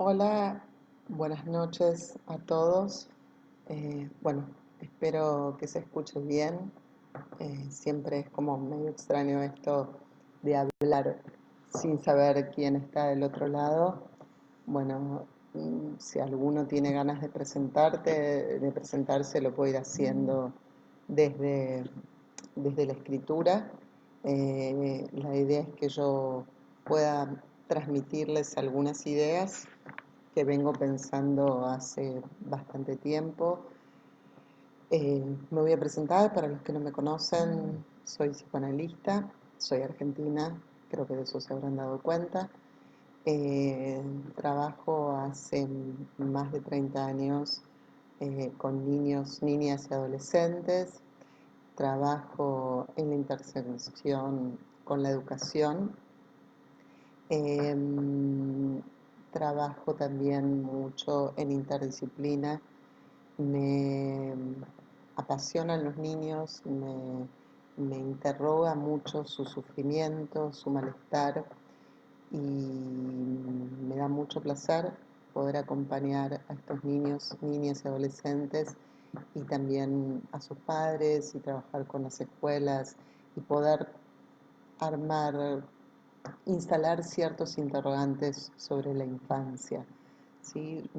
Hola, buenas noches a todos. Bueno, espero que se escuche bien. Siempre es como medio extraño esto de hablar sin saber quién está del otro lado. Bueno, si alguno tiene ganas de presentarse, lo puedo ir haciendo desde, desde la escritura. La idea es que yo pueda transmitirles algunas ideas que vengo pensando hace bastante tiempo. Me voy a presentar para los que no me conocen, soy psicoanalista, soy argentina, creo que de eso se habrán dado cuenta. Trabajo hace más de 30 años con niños, niñas y adolescentes. Trabajo en la intersección con la educación. Em, Trabajo también mucho en interdisciplina. Me apasionan los niños, me interroga mucho su sufrimiento, su malestar y me da mucho placer poder acompañar a estos niños, niñas y adolescentes y también a sus padres y trabajar con las escuelas y poder armar, instalar ciertos interrogantes sobre la infancia. ¿Sí?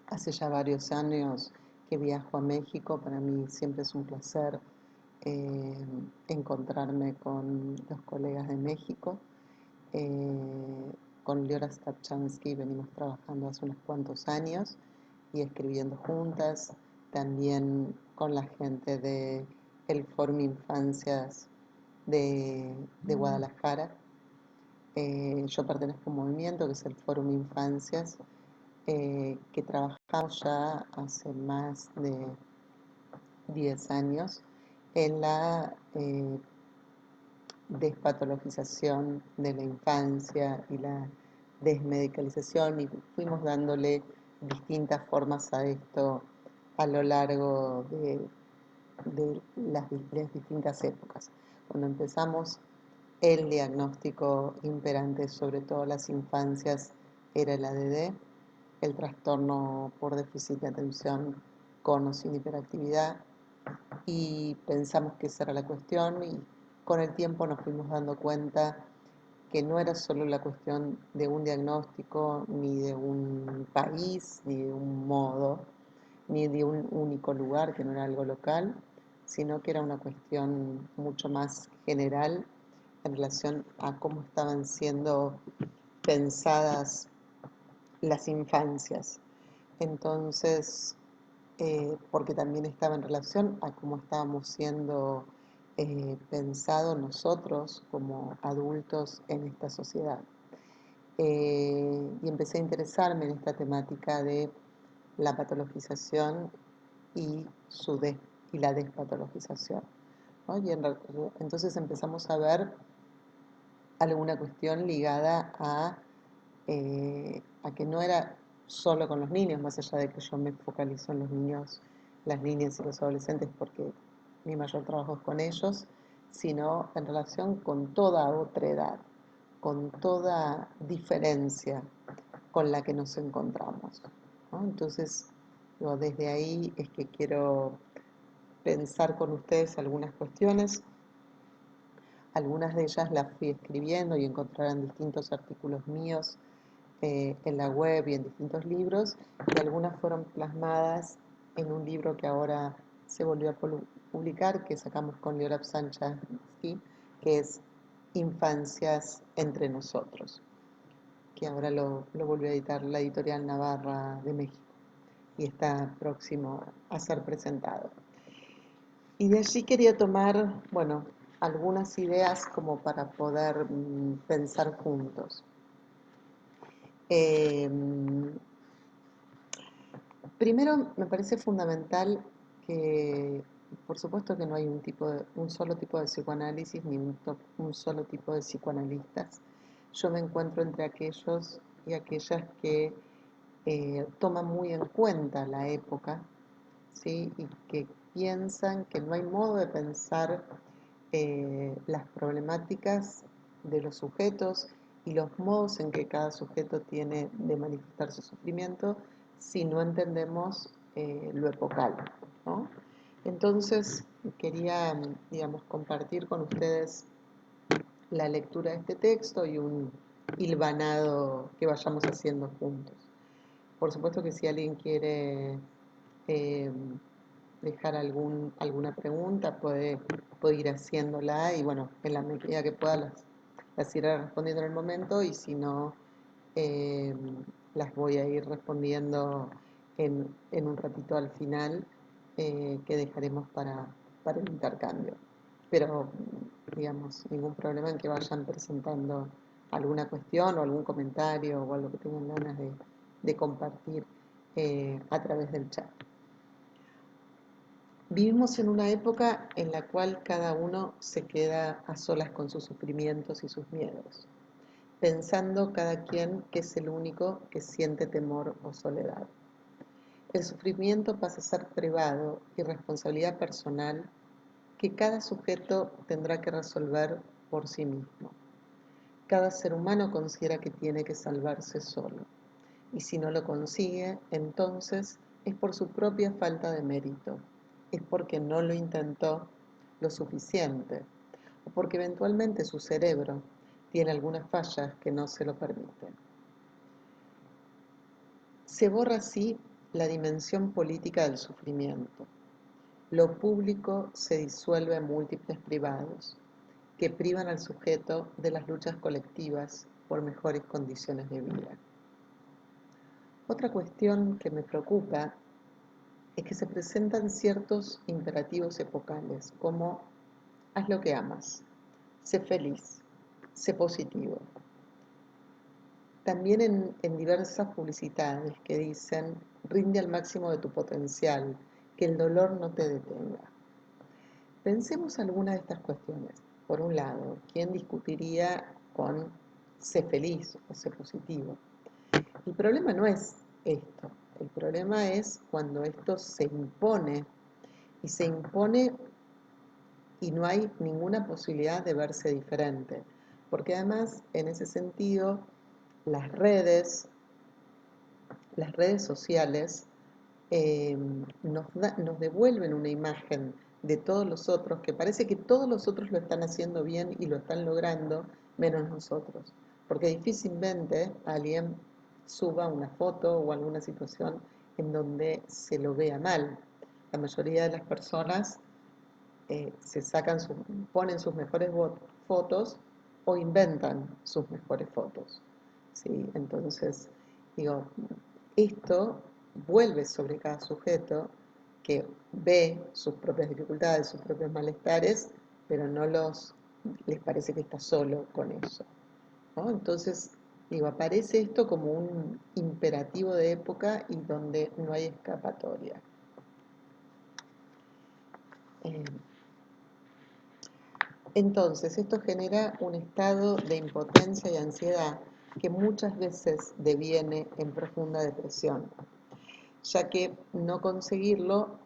Hace ya varios años que viajo a México, para mí siempre es un placer eh, encontrarme con los colegas de México. Con Liora Stapchansky venimos trabajando hace unos cuantos años y escribiendo juntas, también con la gente de el Fórum Infancias de Guadalajara. Yo pertenezco a un movimiento que es el Fórum Infancias, que trabajamos ya hace más de 10 años en la despatologización de la infancia y la desmedicalización y fuimos dándole distintas formas a esto a lo largo de las distintas épocas. Cuando empezamos, el diagnóstico imperante sobre todo las infancias era el ADD, el trastorno por déficit de atención con o sin hiperactividad, y pensamos que esa era la cuestión y con el tiempo nos fuimos dando cuenta que no era solo la cuestión de un diagnóstico, ni de un país, ni de un modo, ni de un único lugar, que no era algo local, sino que era una cuestión mucho más general en relación a cómo estaban siendo pensadas las infancias. Entonces, porque también estaba en relación a cómo estábamos siendo pensados nosotros como adultos en esta sociedad. Y empecé a interesarme en esta temática de la patologización y, y la despatologización, ¿no? Entonces empezamos a ver alguna cuestión ligada a que no era solo con los niños, más allá de que yo me focalizo en los niños, las niñas y los adolescentes, porque mi mayor trabajo es con ellos, sino en relación con toda otra edad, con toda diferencia con la que nos encontramos, ¿no? Entonces, digo, desde ahí es que quiero pensar con ustedes algunas cuestiones. Algunas de ellas las fui escribiendo y encontrarán distintos artículos míos en la web y en distintos libros, y algunas fueron plasmadas en un libro que ahora se volvió a publicar, que sacamos con Liora Psanchansky, que es Infancias entre nosotros, que ahora lo volvió a editar la editorial Navarra de México y está próximo a ser presentado. Y de allí quería tomar, bueno, algunas ideas como para poder pensar juntos. Eh, Primero, me parece fundamental que, por supuesto que no hay un solo tipo de psicoanálisis ni un solo tipo de psicoanalistas. Yo me encuentro entre aquellos y aquellas que toman muy en cuenta la época, ¿sí? Y que piensan que no hay modo de pensar las problemáticas de los sujetos y los modos en que cada sujeto tiene de manifestar su sufrimiento si no entendemos lo epocal, ¿no? Entonces quería, digamos, compartir con ustedes la lectura de este texto y un hilvanado que vayamos haciendo juntos. Por supuesto que si alguien quiere eh, dejar alguna pregunta, puede ir haciéndola y bueno, en la medida que pueda las iré respondiendo en el momento y si no, eh, las voy a ir respondiendo en un ratito al final que dejaremos para el intercambio. Pero, digamos, ningún problema en que vayan presentando alguna cuestión o algún comentario o algo que tengan ganas de compartir a través del chat. Vivimos en una época en la cual cada uno se queda a solas con sus sufrimientos y sus miedos, pensando cada quien que es el único que siente temor o soledad. El sufrimiento pasa a ser privado y responsabilidad personal que cada sujeto tendrá que resolver por sí mismo. Cada ser humano considera que tiene que salvarse solo, y si no lo consigue, entonces es por su propia falta de mérito, es porque no lo intentó lo suficiente, o porque eventualmente su cerebro tiene algunas fallas que no se lo permiten. Se borra así la dimensión política del sufrimiento. Lo público se disuelve en múltiples privados, que privan al sujeto de las luchas colectivas por mejores condiciones de vida. Otra cuestión que me preocupa es que se presentan ciertos imperativos epocales, como haz lo que amas, sé feliz, sé positivo. También en diversas publicidades que dicen rinde al máximo de tu potencial, que el dolor no te detenga. Pensemos alguna de estas cuestiones. Por un lado, ¿quién discutiría con sé feliz o sé positivo? El problema no es esto, el problema es cuando esto se impone y no hay ninguna posibilidad de verse diferente, porque además en ese sentido las redes sociales nos devuelven una imagen de todos los otros, que parece que todos los otros lo están haciendo bien y lo están logrando, menos nosotros. Porque difícilmente alguien suba una foto o alguna situación en donde se lo vea mal. La mayoría de las personas ponen sus mejores fotos o inventan sus mejores fotos. ¿Sí? Entonces, digo, esto vuelve sobre cada sujeto que ve sus propias dificultades, sus propios malestares, pero les parece que está solo con eso, ¿no? Entonces, digo, aparece esto como un imperativo de época y donde no hay escapatoria. Eh, Entonces, esto genera un estado de impotencia y ansiedad que muchas veces deviene en profunda depresión, ya que no conseguirlo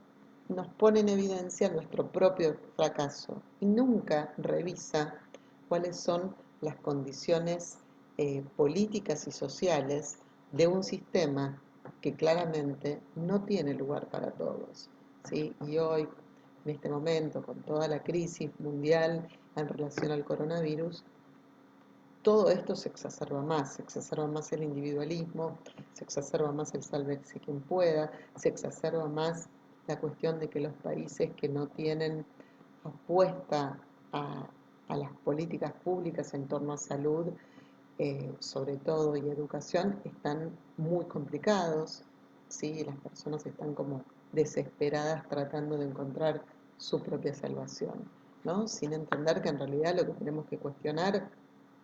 nos pone en evidencia nuestro propio fracaso y nunca revisa cuáles son las condiciones políticas y sociales de un sistema que claramente no tiene lugar para todos, ¿sí? Y hoy, en este momento, con toda la crisis mundial en relación al coronavirus, todo esto se exacerba más el individualismo, se exacerba más el sálvese quien pueda, se exacerba más la cuestión de que los países que no tienen apuesta a las políticas públicas en torno a salud, sobre todo, y educación, están muy complicados, ¿sí? Las personas están como desesperadas tratando de encontrar su propia salvación, ¿no? Sin entender que en realidad lo que tenemos que cuestionar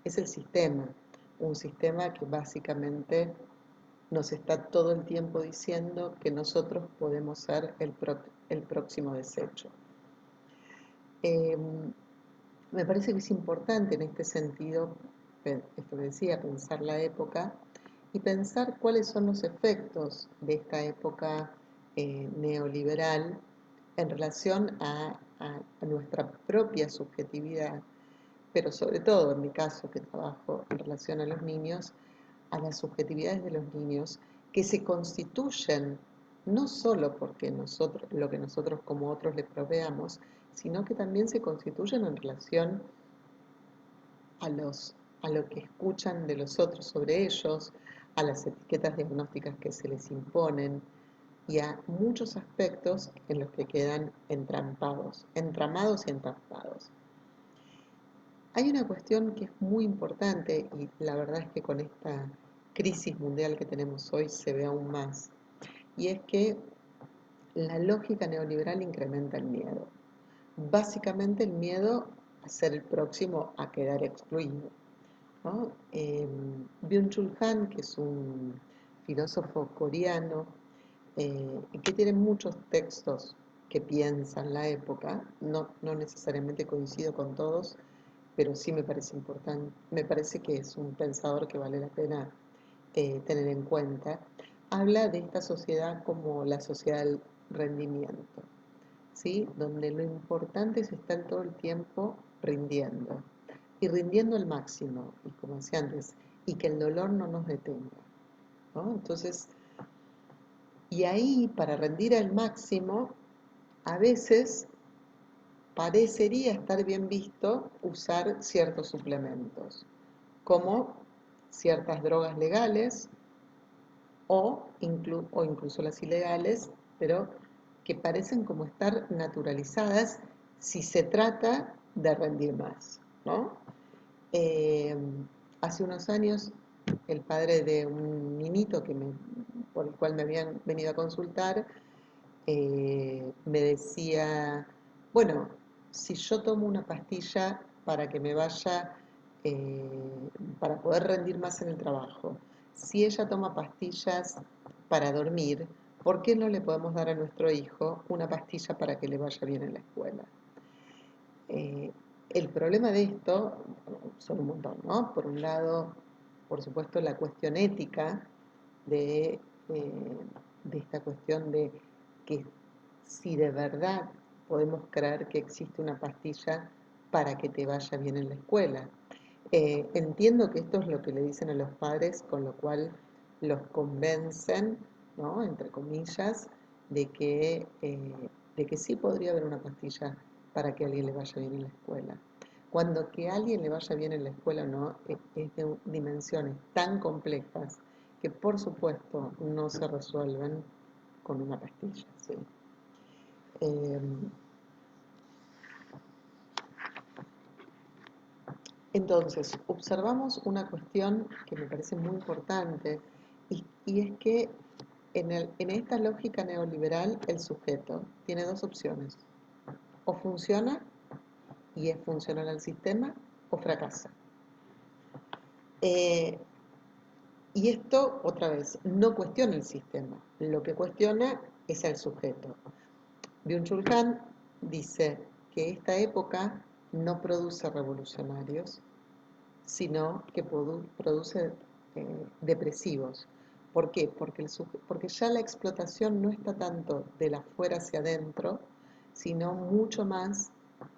es el sistema, un sistema que básicamente nos está todo el tiempo diciendo que nosotros podemos ser el próximo desecho. Me parece que es importante en este sentido, esto que decía, pensar la época y pensar cuáles son los efectos de esta época neoliberal en relación a nuestra propia subjetividad, pero sobre todo en mi caso que trabajo en relación a los niños, a las subjetividades de los niños que se constituyen no solo porque nosotros, lo que nosotros como otros les proveamos, sino que también se constituyen en relación a lo que escuchan de los otros sobre ellos, a las etiquetas diagnósticas que se les imponen y a muchos aspectos en los que quedan entramados y entrampados. Hay una cuestión que es muy importante y la verdad es que con esta crisis mundial que tenemos hoy se ve aún más, y es que la lógica neoliberal incrementa el miedo. Básicamente el miedo a ser el próximo a quedar excluido, ¿no? Byung-Chul Han, que es un filósofo coreano, que tiene muchos textos que piensan la época, no necesariamente coincido con todos, pero sí me parece importante, me parece que es un pensador que vale la pena tener en cuenta, habla de esta sociedad como la sociedad del rendimiento, ¿sí? Donde lo importante es estar todo el tiempo rindiendo, y rindiendo al máximo, y como decía antes, y que el dolor no nos detenga, ¿no? Entonces, y ahí para rendir al máximo, a veces parecería estar bien visto usar ciertos suplementos, como ciertas drogas legales o incluso las ilegales, pero que parecen como estar naturalizadas si se trata de rendir más, ¿no? Eh, Hace unos años, el padre de un niñito por el cual me habían venido a consultar, me decía, bueno, si yo tomo una pastilla para que me vaya, para poder rendir más en el trabajo, si ella toma pastillas para dormir, ¿por qué no le podemos dar a nuestro hijo una pastilla para que le vaya bien en la escuela? Eh, el problema de esto son un montón, ¿no? Por un lado, por supuesto, la cuestión ética de, eh, de esta cuestión de que si de verdad podemos creer que existe una pastilla para que te vaya bien en la escuela. Entiendo que esto es lo que le dicen a los padres, con lo cual los convencen, ¿no? Entre comillas, de que sí podría haber una pastilla para que a alguien le vaya bien en la escuela. Cuando que a alguien le vaya bien en la escuela o no, es de dimensiones tan complejas que por supuesto no se resuelven con una pastilla, ¿sí? Eh, entonces, observamos una cuestión que me parece muy importante y es que en esta lógica neoliberal el sujeto tiene dos opciones: o funciona y es funcional al sistema o fracasa. Eh, y esto, otra vez, no cuestiona el sistema, lo que cuestiona es al sujeto. Byung-Chul Han dice que esta época no produce revolucionarios, sino que produce depresivos. ¿Por qué? Porque ya la explotación no está tanto de la afuera hacia adentro, sino mucho más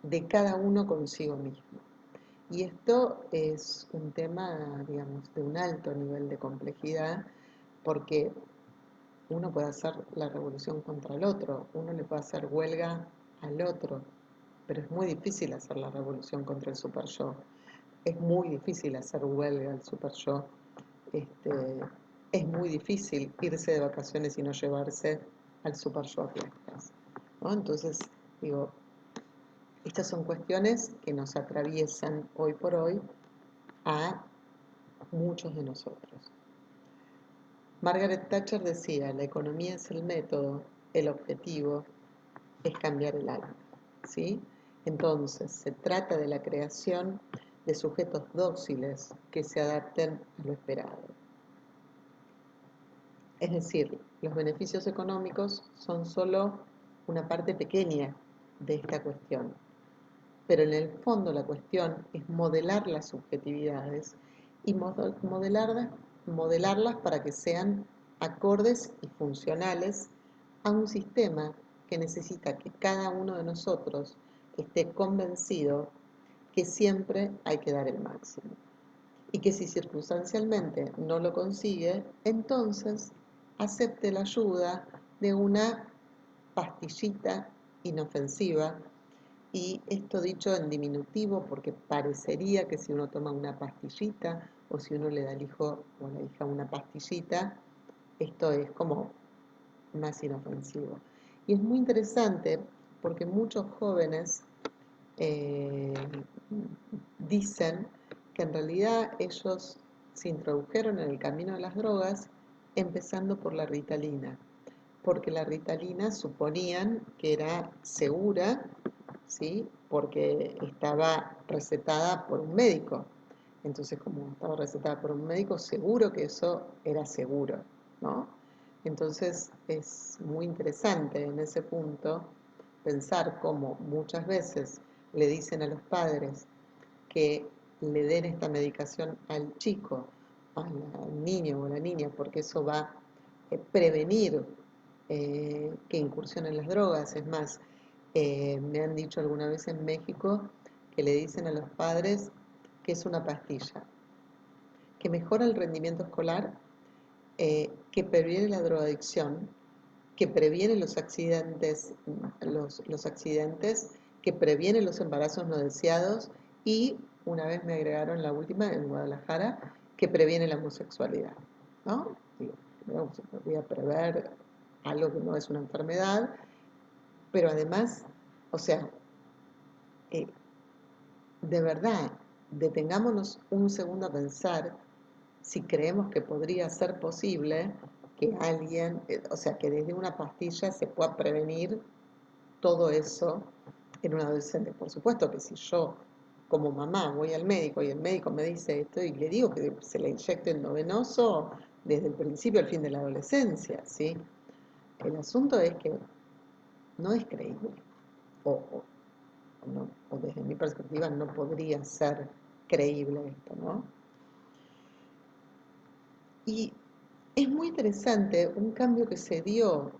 de cada uno consigo mismo. Y esto es un tema, digamos, de un alto nivel de complejidad, porque uno puede hacer la revolución contra el otro, uno le puede hacer huelga al otro, pero es muy difícil hacer la revolución contra el super yo. Es muy difícil hacer huelga al super yo. Este, es muy difícil irse de vacaciones y no llevarse al super yo a fiestas, ¿no? Entonces, digo, estas son cuestiones que nos atraviesan hoy por hoy a muchos de nosotros. Margaret Thatcher decía, la economía es el método, el objetivo es cambiar el alma, ¿sí? Entonces, se trata de la creación de sujetos dóciles que se adapten a lo esperado. Es decir, los beneficios económicos son solo una parte pequeña de esta cuestión, pero en el fondo la cuestión es modelar las subjetividades y modelarlas para que sean acordes y funcionales a un sistema que necesita que cada uno de nosotros esté convencido que siempre hay que dar el máximo. Y que si circunstancialmente no lo consigue, entonces acepte la ayuda de una pastillita inofensiva. Y esto dicho en diminutivo porque parecería que si uno toma una pastillita o si uno le da al hijo o a la hija una pastillita, esto es como más inofensivo. Y es muy interesante porque muchos jóvenes eh, dicen que en realidad ellos se introdujeron en el camino de las drogas empezando por la Ritalina, porque la Ritalina suponían que era segura, ¿sí? Porque estaba recetada por un médico. Entonces, como estaba recetada por un médico, seguro que eso era seguro, ¿no? Entonces, es muy interesante en ese punto pensar cómo muchas veces le dicen a los padres que le den esta medicación al chico, al niño o a la niña, porque eso va a prevenir que incursionen las drogas. Es más, me han dicho alguna vez en México que le dicen a los padres que es una pastilla, que mejora el rendimiento escolar, que previene la drogadicción, que previene los accidentes, los accidentes, que previene los embarazos no deseados y, una vez me agregaron la última, en Guadalajara, que previene la homosexualidad, ¿no? Digo, no se podría prever algo que no es una enfermedad, pero además, o sea, eh, de verdad, detengámonos un segundo a pensar si creemos que podría ser posible que alguien, o sea, que desde una pastilla se pueda prevenir todo eso en un adolescente. Por supuesto que si yo como mamá voy al médico y el médico me dice esto y le digo que se le inyecte endovenoso desde el principio al fin de la adolescencia, ¿sí? El asunto es que no es creíble, o, no, o desde mi perspectiva no podría ser creíble esto, ¿no? Y es muy interesante un cambio que se dio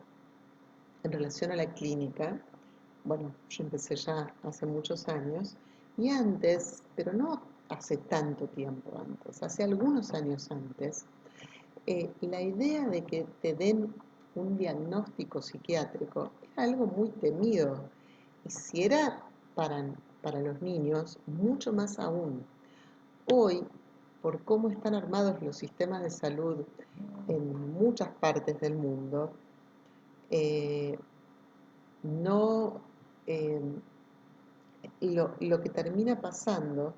en relación a la clínica. Bueno, yo empecé ya hace muchos años y antes, pero no hace tanto tiempo antes, hace algunos años antes, la idea de que te den un diagnóstico psiquiátrico era algo muy temido. Y si era para los niños, mucho más aún. Hoy, por cómo están armados los sistemas de salud en muchas partes del mundo, eh, no, eh, lo que termina pasando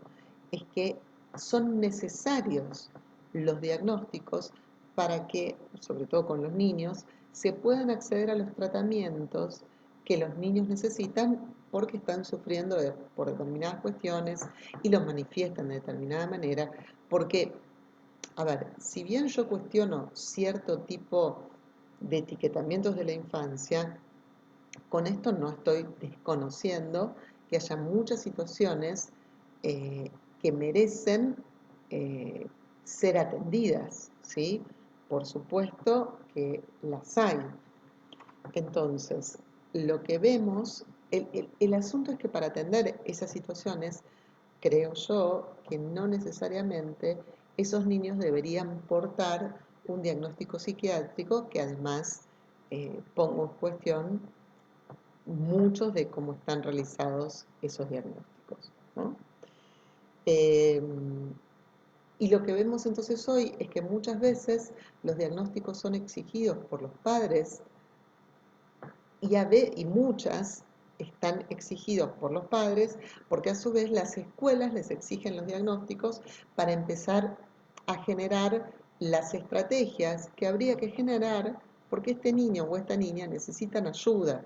es que son necesarios los diagnósticos para que, sobre todo con los niños, se puedan acceder a los tratamientos que los niños necesitan porque están sufriendo por determinadas cuestiones y los manifiestan de determinada manera, porque, a ver, si bien yo cuestiono cierto tipo de etiquetamientos de la infancia, con esto no estoy desconociendo que haya muchas situaciones eh, que merecen eh, ser atendidas, ¿sí? Por supuesto que las hay. Entonces, lo que vemos, el asunto es que para atender esas situaciones, creo yo que no necesariamente esos niños deberían portar un diagnóstico psiquiátrico que además pongo en cuestión muchos de cómo están realizados esos diagnósticos, ¿no? Eh, y lo que vemos entonces hoy es que muchas veces los diagnósticos son exigidos por los padres y muchas están exigidos por los padres porque a su vez las escuelas les exigen los diagnósticos para empezar a generar las estrategias que habría que generar porque este niño o esta niña necesitan ayuda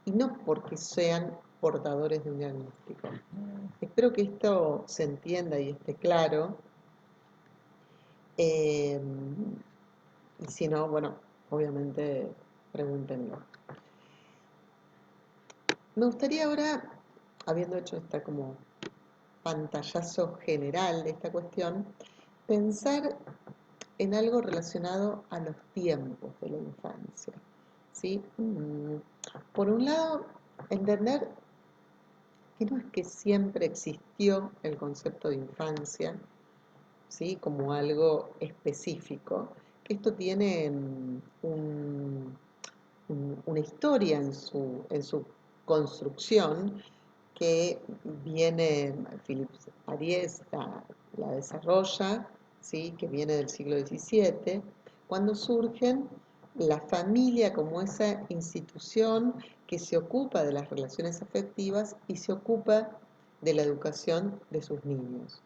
y no porque sean portadores de un diagnóstico. Espero que esto se entienda y esté claro. Eh, y si no, bueno, obviamente pregúntenlo. Me gustaría ahora, habiendo hecho esta como pantallazo general de esta cuestión, pensar en algo relacionado a los tiempos de la infancia, ¿sí? Por un lado, entender que no es que siempre existió el concepto de infancia, ¿sí? Como algo específico, que esto tiene una historia en su construcción que viene, Philippe Ariès la desarrolla, ¿sí? Que viene del siglo XVII, cuando surgen la familia como esa institución que se ocupa de las relaciones afectivas y se ocupa de la educación de sus niños.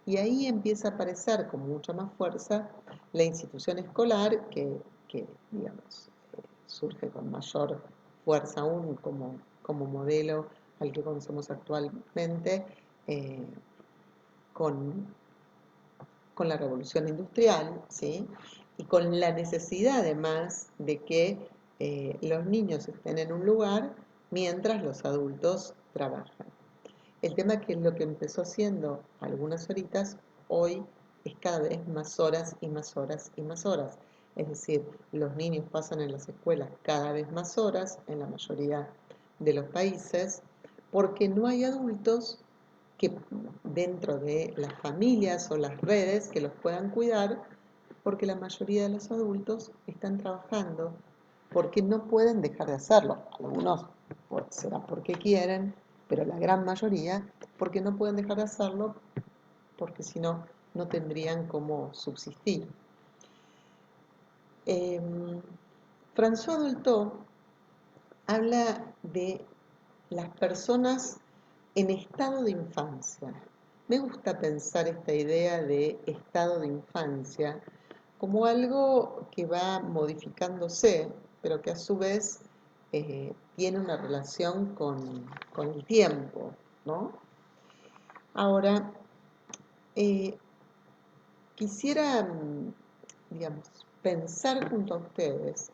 Y ahí empieza a aparecer con mucha más fuerza la institución escolar que digamos, surge con mayor fuerza aún como modelo al que conocemos actualmente, eh, con, con la revolución industrial, ¿sí? Y con la necesidad además de que los niños estén en un lugar mientras los adultos trabajan. El tema es que lo que empezó haciendo algunas horitas, hoy es cada vez más horas y más horas y más horas. Es decir, los niños pasan en las escuelas cada vez más horas en la mayoría de los países porque no hay adultos que dentro de las familias o las redes que los puedan cuidar, porque la mayoría de los adultos están trabajando, porque no pueden dejar de hacerlo. Algunos será porque quieren, pero la gran mayoría porque no pueden dejar de hacerlo, porque si no, no tendrían cómo subsistir. François Dolto habla de las personas en estado de infancia. Me gusta pensar esta idea de estado de infancia como algo que va modificándose, pero que a su vez tiene una relación con el tiempo, ¿no? Ahora, eh, quisiera, digamos, pensar junto a ustedes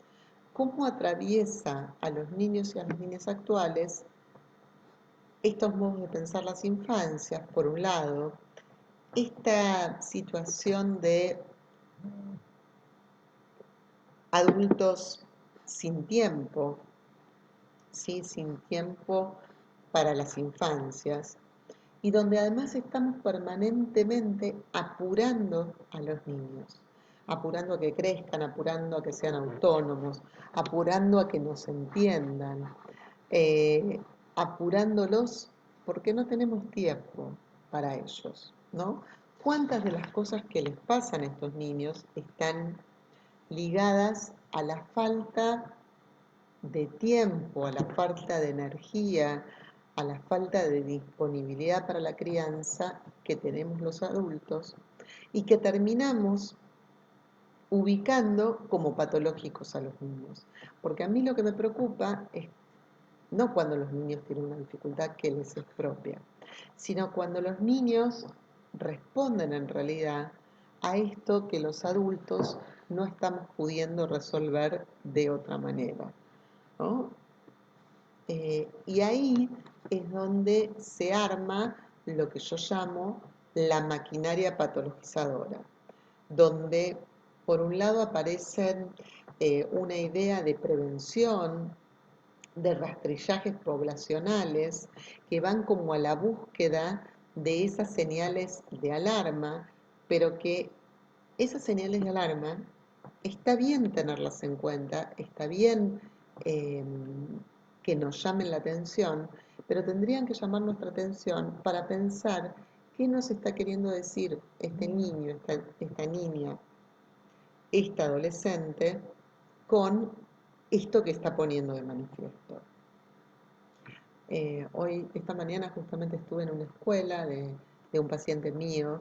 cómo atraviesa a los niños y a las niñas actuales estos modos de pensar las infancias, por un lado, esta situación de adultos sin tiempo, ¿sí? Sin tiempo para las infancias, y donde además estamos permanentemente apurando a los niños, apurando a que crezcan, apurando a que sean autónomos, apurando a que nos entiendan, eh, apurándolos porque no tenemos tiempo para ellos, ¿no? ¿Cuántas de las cosas que les pasan a estos niños están ligadas a la falta de tiempo, a la falta de energía, a la falta de disponibilidad para la crianza que tenemos los adultos y que terminamos ubicando como patológicos a los niños? Porque a mí lo que me preocupa es no cuando los niños tienen una dificultad que les es propia, sino cuando los niños responden en realidad a esto que los adultos no estamos pudiendo resolver de otra manera, ¿no? Y ahí es donde se arma lo que yo llamo la maquinaria patologizadora, donde por un lado aparecen una idea de prevención, de rastrillajes poblacionales que van como a la búsqueda de esas señales de alarma, pero que esas señales de alarma está bien tenerlas en cuenta, está bien eh, que nos llamen la atención, pero tendrían que llamar nuestra atención para pensar qué nos está queriendo decir este niño, esta niña, esta adolescente con esto que está poniendo de manifiesto. Esta mañana justamente estuve en una escuela de un paciente mío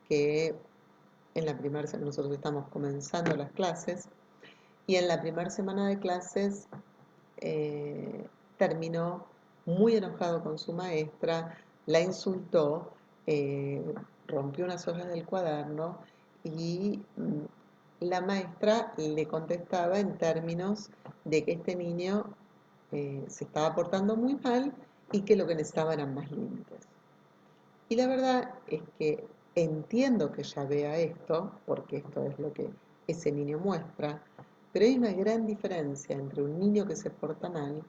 que en la primera semana, nosotros estamos comenzando las clases, y en la primera semana de clases terminó muy enojado con su maestra, la insultó, eh, rompió unas hojas del cuaderno y la maestra le contestaba en términos de que este niño se estaba portando muy mal y que lo que necesitaba eran más límites. Y la verdad es que entiendo que ella vea esto, porque esto es lo que ese niño muestra, pero hay una gran diferencia entre un niño que se porta mal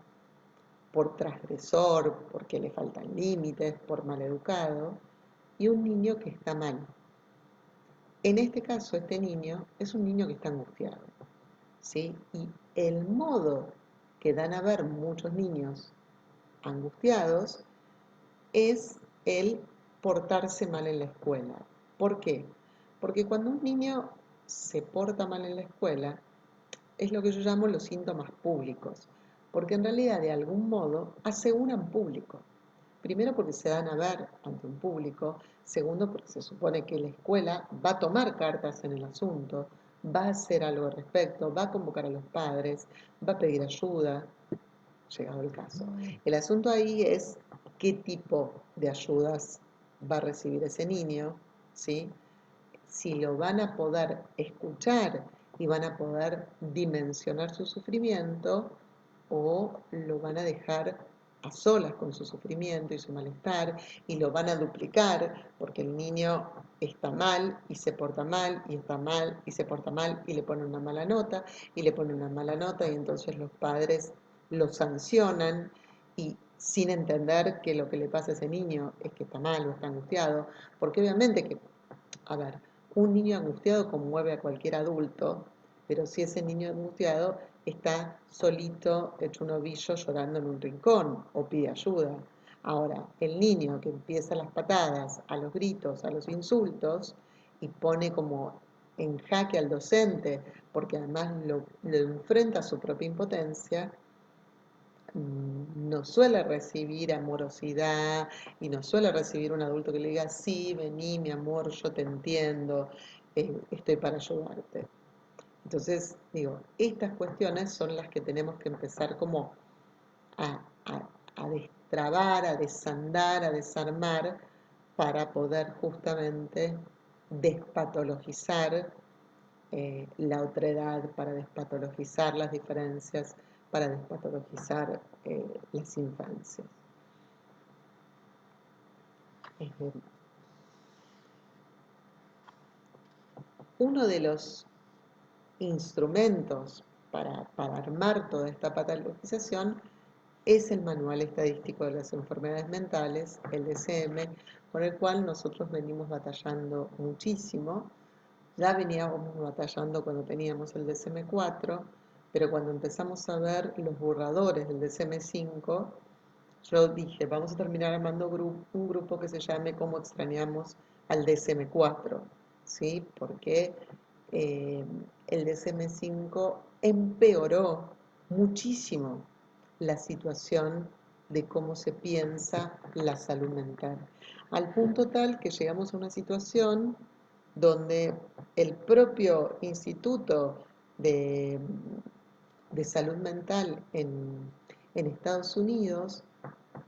por transgresor, porque le faltan límites, por maleducado, y un niño que está mal. En este caso, este niño es un niño que está angustiado, ¿sí? Y el modo que dan a ver muchos niños angustiados es el portarse mal en la escuela. ¿Por qué? Porque cuando un niño se porta mal en la escuela, es lo que yo llamo los síntomas públicos, porque en realidad de algún modo aseguran público. Primero porque se dan a ver ante un público, segundo porque se supone que la escuela va a tomar cartas en el asunto, va a hacer algo al respecto, va a convocar a los padres, va a pedir ayuda, llegado el caso. El asunto ahí es qué tipo de ayudas va a recibir ese niño, ¿sí? Si lo van a poder escuchar y van a poder dimensionar su sufrimiento o lo van a dejar a solas con su sufrimiento y su malestar y lo van a duplicar porque el niño está mal y se porta mal y está mal y se porta mal y le pone una mala nota y le pone una mala nota y entonces los padres lo sancionan y sin entender que lo que le pasa a ese niño es que está mal o está angustiado, porque obviamente que, a ver, un niño angustiado conmueve a cualquier adulto, pero si ese niño angustiado está solito, hecho un ovillo, llorando en un rincón o pide ayuda. Ahora, el niño que empieza las patadas, a los gritos, a los insultos y pone como en jaque al docente, porque además lo enfrenta a su propia impotencia, no suele recibir amorosidad y no suele recibir un adulto que le diga, sí, vení, mi amor, yo te entiendo, estoy para ayudarte. Entonces, digo, estas cuestiones son las que tenemos que empezar como a, a destrabar, a desandar, a desarmar, para poder justamente despatologizar la otredad, para despatologizar las diferencias, para despatologizar las infancias. Uno de los instrumentos para armar toda esta patologización es el Manual Estadístico de las Enfermedades Mentales, el DSM, con el cual nosotros venimos batallando muchísimo. Ya veníamos batallando cuando teníamos el DSM-4, pero cuando empezamos a ver los borradores del DSM-5, yo dije, vamos a terminar armando un grupo que se llame Cómo extrañamos al DSM-4, ¿sí? Porque el DSM-5 empeoró muchísimo la situación de cómo se piensa la salud mental, al punto tal que llegamos a una situación donde el propio Instituto de, de Salud Mental en Estados Unidos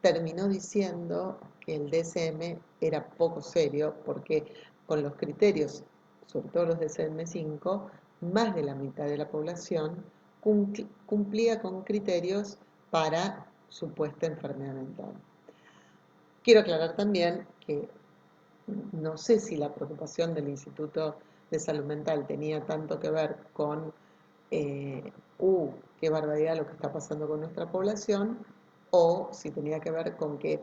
terminó diciendo que el DSM era poco serio porque con los criterios, sobre todo los DSM-5, más de la mitad de la población cumplía con criterios para supuesta enfermedad mental. Quiero aclarar también que no sé si la preocupación del Instituto de Salud Mental tenía tanto que ver con, qué barbaridad lo que está pasando con nuestra población, o si tenía que ver con que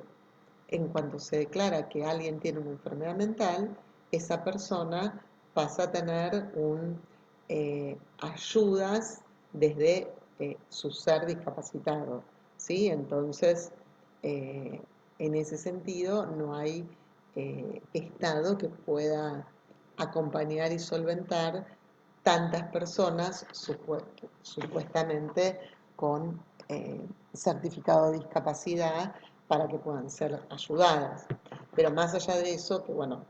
en cuanto se declara que alguien tiene una enfermedad mental, esa persona pasa a tener ayudas desde su ser discapacitado, ¿sí? Entonces, en ese sentido, no hay Estado que pueda acompañar y solventar tantas personas supuestamente con certificado de discapacidad para que puedan ser ayudadas. Pero más allá de eso, que bueno,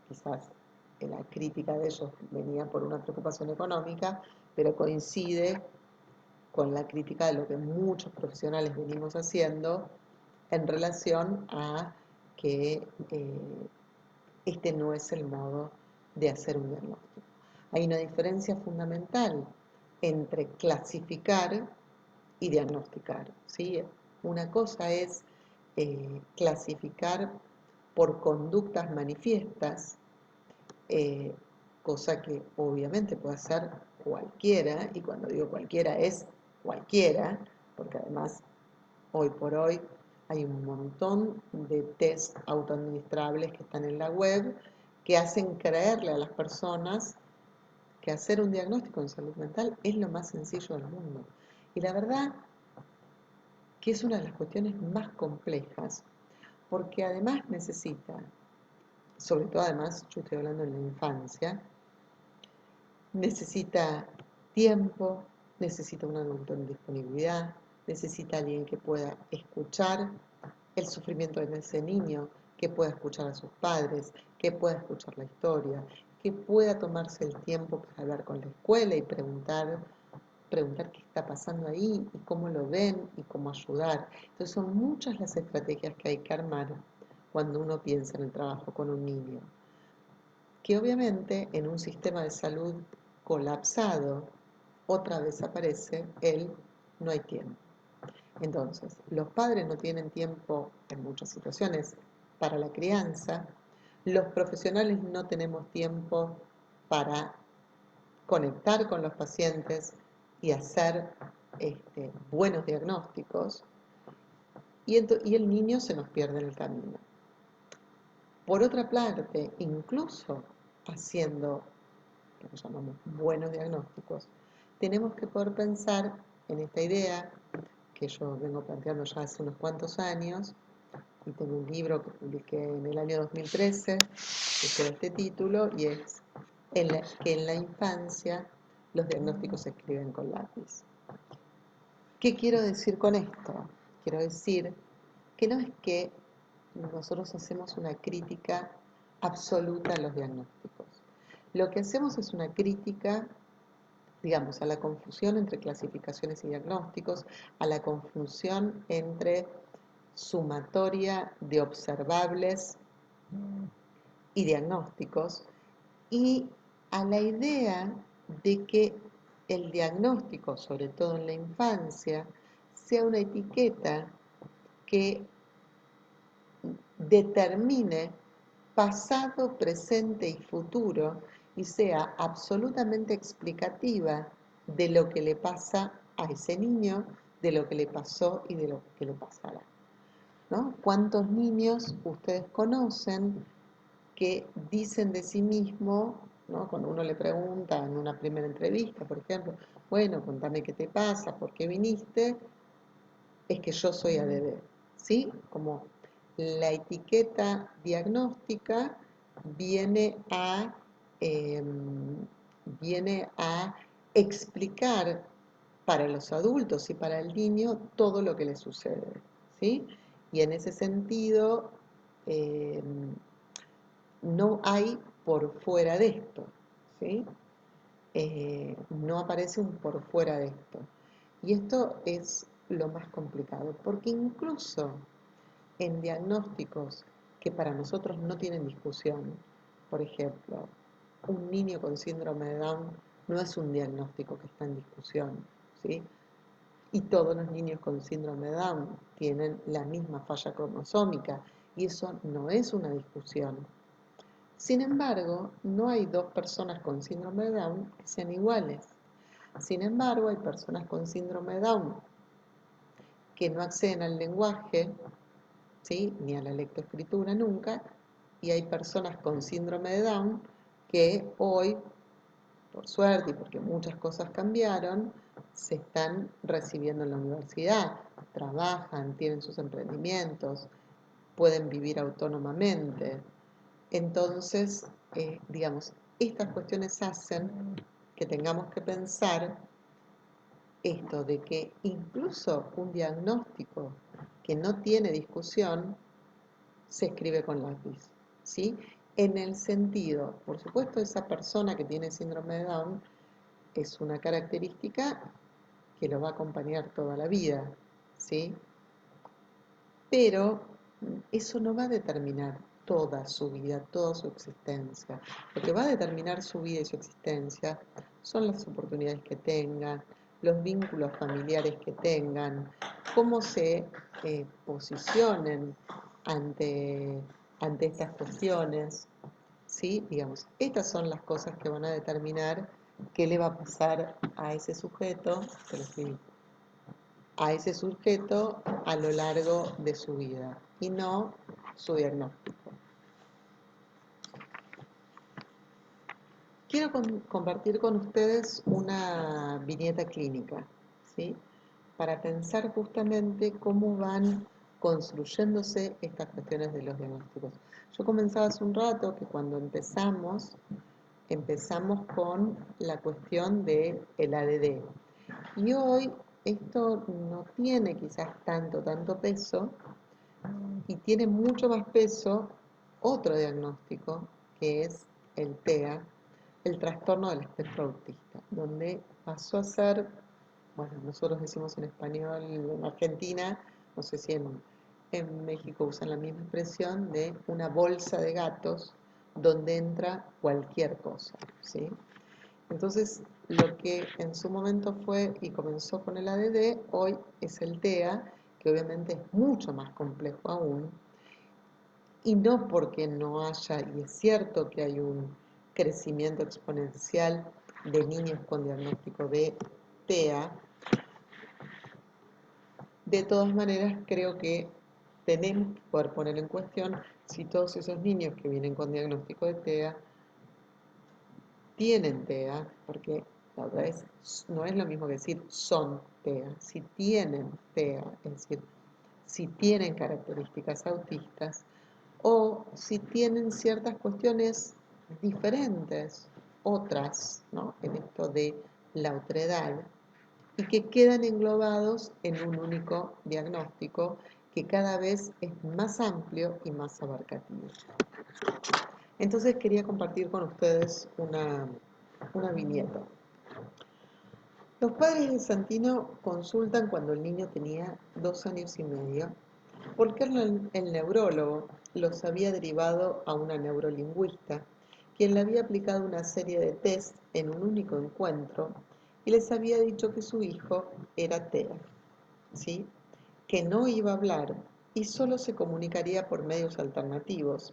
quizás la crítica de ellos venía por una preocupación económica, pero coincide con la crítica de lo que muchos profesionales venimos haciendo en relación a que este no es el modo de hacer un diagnóstico. Hay una diferencia fundamental entre clasificar y diagnosticar, ¿sí? Una cosa es clasificar por conductas manifiestas, eh, cosa que obviamente puede hacer cualquiera, y cuando digo cualquiera es cualquiera, porque además Hoy por hoy hay un montón de test autoadministrables que están en la web que hacen creerle a las personas que hacer un diagnóstico en salud mental es lo más sencillo del mundo. Y la verdad que es una de las cuestiones más complejas, porque además necesita, sobre todo además, yo estoy hablando en la infancia, necesita tiempo, necesita un adulto en disponibilidad, necesita alguien que pueda escuchar el sufrimiento de ese niño, que pueda escuchar a sus padres, que pueda escuchar la historia, que pueda tomarse el tiempo para hablar con la escuela y preguntar qué está pasando ahí y cómo lo ven y cómo ayudar. Entonces son muchas las estrategias que hay que armar cuando uno piensa en el trabajo con un niño, que obviamente en un sistema de salud colapsado, otra vez aparece el no hay tiempo. Entonces, los padres no tienen tiempo en muchas situaciones para la crianza, los profesionales no tenemos tiempo para conectar con los pacientes y hacer buenos diagnósticos, y el niño se nos pierde en el camino. Por otra parte, incluso haciendo lo que llamamos buenos diagnósticos, tenemos que poder pensar en esta idea que yo vengo planteando ya hace unos cuantos años, y tengo un libro que publiqué en el año 2013 que lleva este título, y es que en la infancia los diagnósticos se escriben con lápiz. ¿Qué quiero decir con esto? Quiero decir que no es que nosotros hacemos una crítica absoluta a los diagnósticos. Lo que hacemos es una crítica, digamos, a la confusión entre clasificaciones y diagnósticos, a la confusión entre sumatoria de observables y diagnósticos, y a la idea de que el diagnóstico, sobre todo en la infancia, sea una etiqueta que determine pasado, presente y futuro y sea absolutamente explicativa de lo que le pasa a ese niño, de lo que le pasó y de lo que le pasará, ¿no? ¿Cuántos niños ustedes conocen que dicen de sí mismo, ¿no? Cuando uno le pregunta en una primera entrevista, por ejemplo, bueno, contame qué te pasa, por qué viniste, es que yo soy ADD, ¿sí? Como la etiqueta diagnóstica viene a, eh, viene a explicar para los adultos y para el niño todo lo que le sucede, ¿sí? Y en ese sentido, eh, no hay por fuera de esto, ¿sí? No aparece un por fuera de esto. Y esto es lo más complicado, porque incluso en diagnósticos que para nosotros no tienen discusión, por ejemplo, un niño con síndrome de Down no es un diagnóstico que está en discusión, ¿sí? Y todos los niños con síndrome de Down tienen la misma falla cromosómica, y eso no es una discusión. Sin embargo, no hay dos personas con síndrome de Down que sean iguales. Sin embargo, hay personas con síndrome de Down que no acceden al lenguaje, ¿sí? Ni a la lectoescritura nunca, y hay personas con síndrome de Down que hoy, por suerte y porque muchas cosas cambiaron, se están recibiendo en la universidad, trabajan, tienen sus emprendimientos, pueden vivir autónomamente. Entonces, digamos, estas cuestiones hacen que tengamos que pensar esto de que incluso un diagnóstico que no tiene discusión se escribe con lápiz, ¿sí? En el sentido, por supuesto, esa persona que tiene síndrome de Down es una característica que lo va a acompañar toda la vida, ¿sí? Pero eso no va a determinar toda su vida, toda su existencia. Lo que va a determinar su vida y su existencia son las oportunidades que tengan, los vínculos familiares que tengan, cómo se posicionen ante, ante estas cuestiones, ¿sí? Digamos, estas son las cosas que van a determinar qué le va a pasar a ese sujeto, a ese sujeto a lo largo de su vida y no su diagnóstico. Quiero compartir con ustedes una viñeta clínica, ¿sí? Para pensar justamente cómo van construyéndose estas cuestiones de los diagnósticos. Yo comenzaba hace un rato que cuando empezamos con la cuestión del ADD. Y hoy esto no tiene quizás tanto peso y tiene mucho más peso otro diagnóstico que es el TEA, el trastorno del espectro autista, donde pasó a ser, bueno, nosotros decimos en español en Argentina, no sé si en México usan la misma expresión, de una bolsa de gatos donde entra cualquier cosa, ¿sí? Entonces, lo que en su momento fue y comenzó con el ADD, hoy es el TEA, que obviamente es mucho más complejo aún, y no porque no haya, y es cierto que hay un crecimiento exponencial de niños con diagnóstico de TEA, de todas maneras creo que tenemos que poder poner en cuestión si todos esos niños que vienen con diagnóstico de TEA tienen TEA, porque la otra vez no es lo mismo que decir son TEA, si tienen TEA, es decir, si tienen características autistas o si tienen ciertas cuestiones diferentes, otras, ¿no? En esto de la otredad, y que quedan englobados en un único diagnóstico que cada vez es más amplio y más abarcativo. Entonces quería compartir con ustedes una viñeta. Los padres de Santino consultan cuando el niño tenía 2 años y medio, porque el neurólogo los había derivado a una neurolingüista, quien le había aplicado una serie de test en un único encuentro y les había dicho que su hijo era TEA, ¿sí? Que no iba a hablar y solo se comunicaría por medios alternativos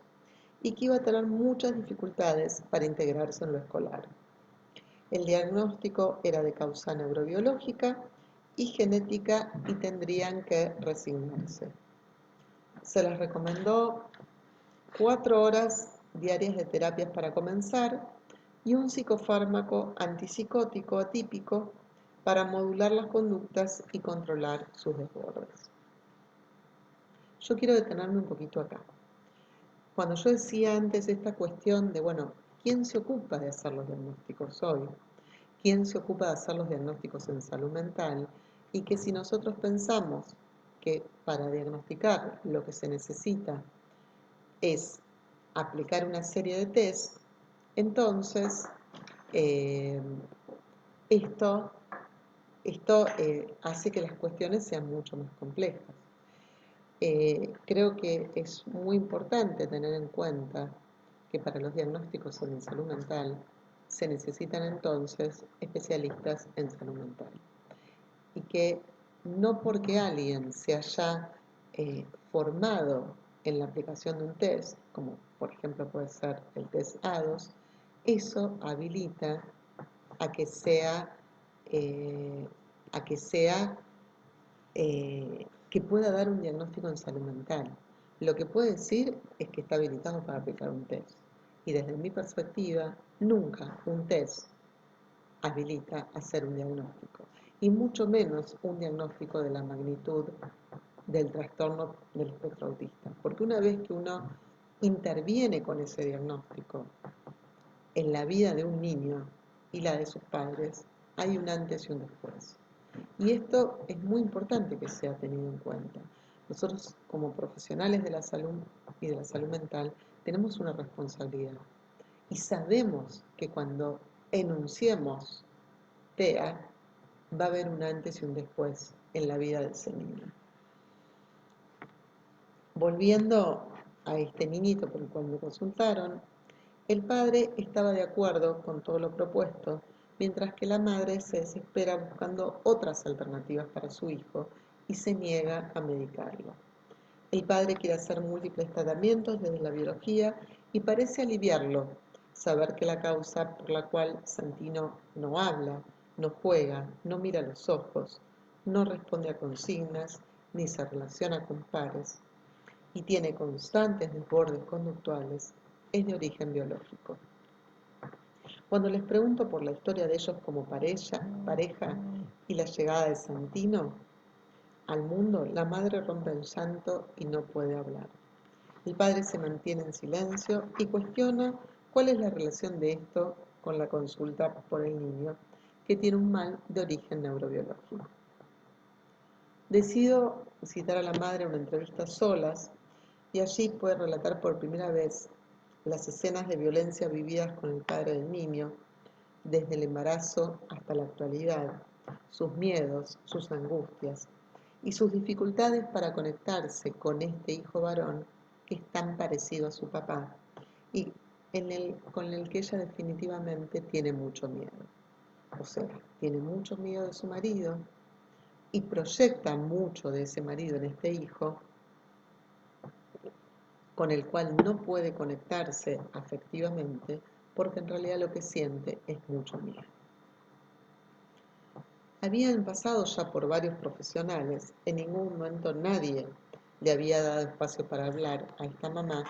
y que iba a tener muchas dificultades para integrarse en lo escolar. El diagnóstico era de causa neurobiológica y genética y tendrían que resignarse. Se les recomendó 4 horas diarias de terapias para comenzar y un psicofármaco antipsicótico atípico para modular las conductas y controlar sus desbordes. Yo quiero detenerme un poquito acá. Cuando yo decía antes esta cuestión de, bueno, ¿quién se ocupa de hacer los diagnósticos hoy? ¿Quién se ocupa de hacer los diagnósticos en salud mental? Y que si nosotros pensamos que para diagnosticar lo que se necesita es aplicar una serie de test, entonces eh, esto, hace que las cuestiones sean mucho más complejas. Creo que es muy importante tener en cuenta que para los diagnósticos en salud mental se necesitan entonces especialistas en salud mental. Y que no porque alguien se haya formado en la aplicación de un test, como por ejemplo puede ser el test ADOS, eso habilita a que sea, eh, a que sea que pueda dar un diagnóstico en salud mental. Lo que puede decir es que está habilitado para aplicar un test. Y desde mi perspectiva, nunca un test habilita a hacer un diagnóstico. Y mucho menos un diagnóstico de la magnitud del trastorno del espectro autista. Porque una vez que uno interviene con ese diagnóstico en la vida de un niño y la de sus padres, hay un antes y un después. Y esto es muy importante que sea tenido en cuenta. Nosotros como profesionales de la salud y de la salud mental tenemos una responsabilidad y sabemos que cuando enunciemos TEA va a haber un antes y un después en la vida de ese niño. Volviendo a este niñito por el cual me consultaron, el padre estaba de acuerdo con todo lo propuesto, mientras que la madre se desespera buscando otras alternativas para su hijo y se niega a medicarlo. El padre quiere hacer múltiples tratamientos desde la biología y parece aliviarlo saber que la causa por la cual Santino no habla, no juega, no mira a los ojos, no responde a consignas ni se relaciona con pares y tiene constantes desbordes conductuales, es de origen biológico. Cuando les pregunto por la historia de ellos como pareja y la llegada de Santino al mundo, la madre rompe en llanto y no puede hablar. El padre se mantiene en silencio y cuestiona cuál es la relación de esto con la consulta por el niño, que tiene un mal de origen neurobiológico. Decido citar a la madre a una entrevista solas y allí puede relatar por primera vez las escenas de violencia vividas con el padre del niño, desde el embarazo hasta la actualidad, sus miedos, sus angustias y sus dificultades para conectarse con este hijo varón que es tan parecido a su papá y con el que ella definitivamente tiene mucho miedo. O sea, tiene mucho miedo de su marido y proyecta mucho de ese marido en este hijo, con el cual no puede conectarse afectivamente porque en realidad lo que siente es mucho miedo. Habían pasado ya por varios profesionales, en ningún momento nadie le había dado espacio para hablar a esta mamá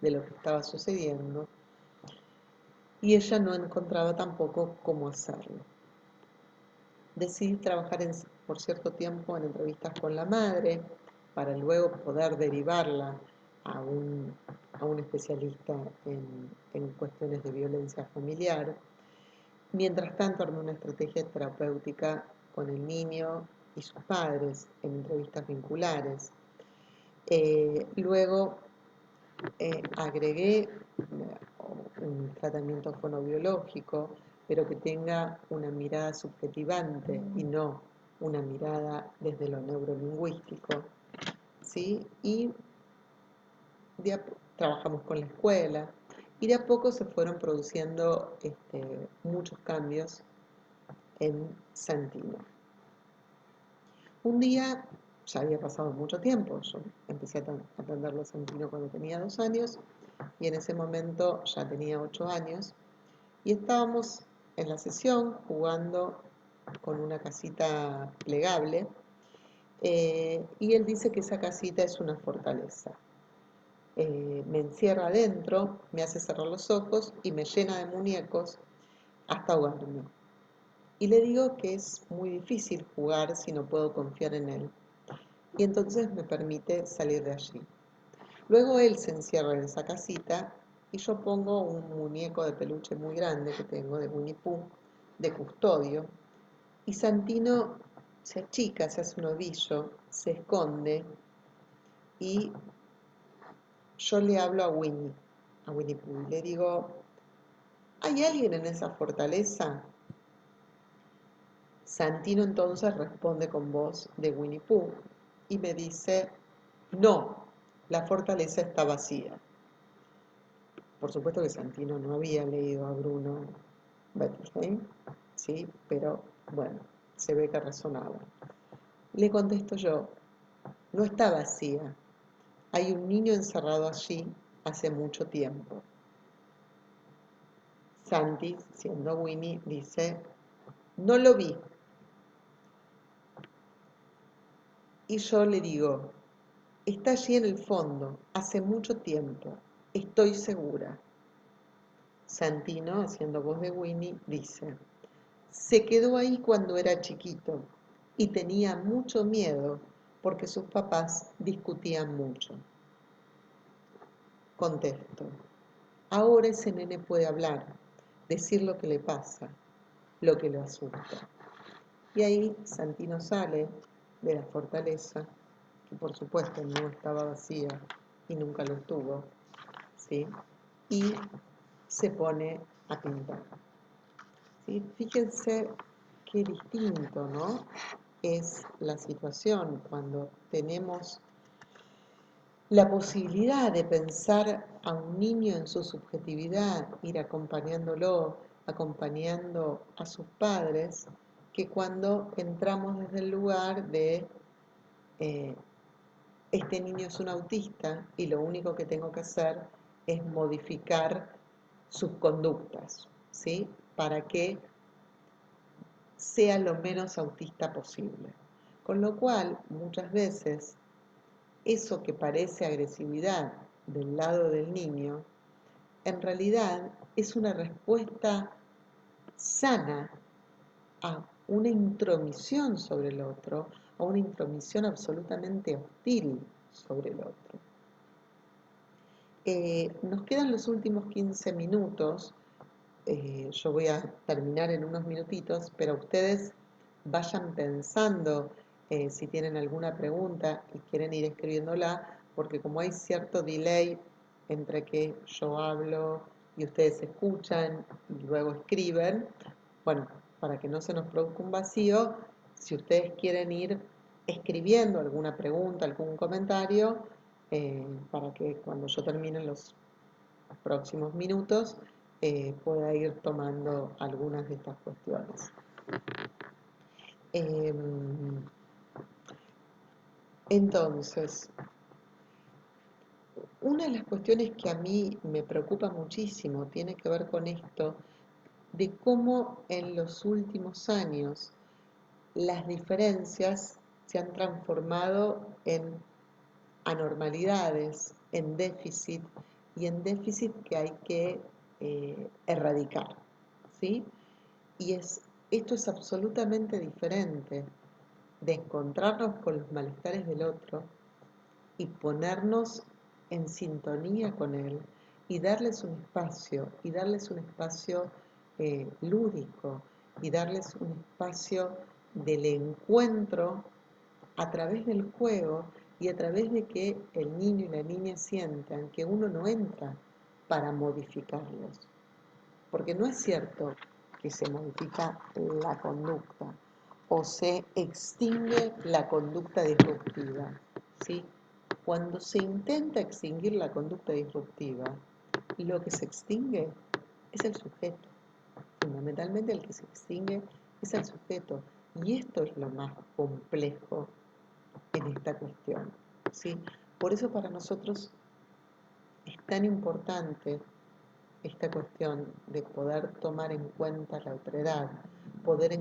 de lo que estaba sucediendo y ella no encontraba tampoco cómo hacerlo. Decidí trabajar por cierto tiempo en entrevistas con la madre para luego poder derivarla a un especialista en cuestiones de violencia familiar. Mientras tanto, armé una estrategia terapéutica con el niño y sus padres en entrevistas vinculares. Luego agregué un tratamiento fonobiológico, pero que tenga una mirada subjetivante y no una mirada desde lo neurolingüístico, ¿sí? Y trabajamos con la escuela y de a poco se fueron produciendo muchos cambios en Santino. Un día, ya había pasado mucho tiempo, yo empecé a atenderlo a Santino cuando tenía 2 años y en ese momento ya tenía 8 años y estábamos en la sesión jugando con una casita plegable y él dice que esa casita es una fortaleza. Me encierra adentro, me hace cerrar los ojos y me llena de muñecos hasta ahogarme. Y le digo que es muy difícil jugar si no puedo confiar en él. Y entonces me permite salir de allí. Luego él se encierra en esa casita y yo pongo un muñeco de peluche muy grande que tengo de Winnie Pooh, de custodio. Y Santino se achica, se hace un ovillo, se esconde y yo le hablo a Winnie Pooh, y le digo, ¿hay alguien en esa fortaleza? Santino entonces responde con voz de Winnie Pooh y me dice, no, la fortaleza está vacía. Por supuesto que Santino no había leído a Bruno Bettelheim, ¿sí? Pero bueno, se ve que razonaba. Le contesto yo, no está vacía, hay un niño encerrado allí hace mucho tiempo. Santi, siendo Winnie, dice, no lo vi. Y yo le digo, está allí en el fondo, hace mucho tiempo, estoy segura. Santino, haciendo voz de Winnie, dice, se quedó ahí cuando era chiquito y tenía mucho miedo porque sus papás discutían mucho. Contesto, ahora ese nene puede hablar, decir lo que le pasa, lo que lo asusta. Y ahí Santino sale de la fortaleza, que por supuesto no estaba vacía y nunca lo estuvo, ¿sí? Y se pone a pintar. ¿Sí? Fíjense qué distinto, ¿no? Es la situación cuando tenemos la posibilidad de pensar a un niño en su subjetividad, ir acompañándolo, acompañando a sus padres, que cuando entramos desde el lugar de eh, este niño es un autista y lo único que tengo que hacer es modificar sus conductas, ¿sí? Para que sea lo menos autista posible. Con lo cual, muchas veces, eso que parece agresividad del lado del niño, en realidad es una respuesta sana a una intromisión sobre el otro, a una intromisión absolutamente hostil sobre el otro. Nos quedan los últimos 15 minutos. Yo voy a terminar en unos minutitos, pero ustedes vayan pensando si tienen alguna pregunta y quieren ir escribiéndola, porque como hay cierto delay entre que yo hablo y ustedes escuchan y luego escriben, bueno, para que no se nos produzca un vacío, si ustedes quieren ir escribiendo alguna pregunta, algún comentario, para que cuando yo termine los próximos minutos pueda ir tomando algunas de estas cuestiones. Entonces, una de las cuestiones que a mí me preocupa muchísimo tiene que ver con esto, de cómo en los últimos años las diferencias se han transformado en anormalidades, en déficit, y en déficit que hay que erradicar, ¿sí? Y esto es absolutamente diferente de encontrarnos con los malestares del otro y ponernos en sintonía con él y darles un espacio lúdico, y darles un espacio del encuentro a través del juego y a través de que el niño y la niña sientan que uno no entra para modificarlos. Porque no es cierto que se modifica la conducta o se extingue la conducta disruptiva, ¿sí? Cuando se intenta extinguir la conducta disruptiva, lo que se extingue es el sujeto. Fundamentalmente el que se extingue es el sujeto. Y esto es lo más complejo en esta cuestión, ¿sí? Por eso para nosotros es tan importante esta cuestión de poder tomar en cuenta la otredad, poder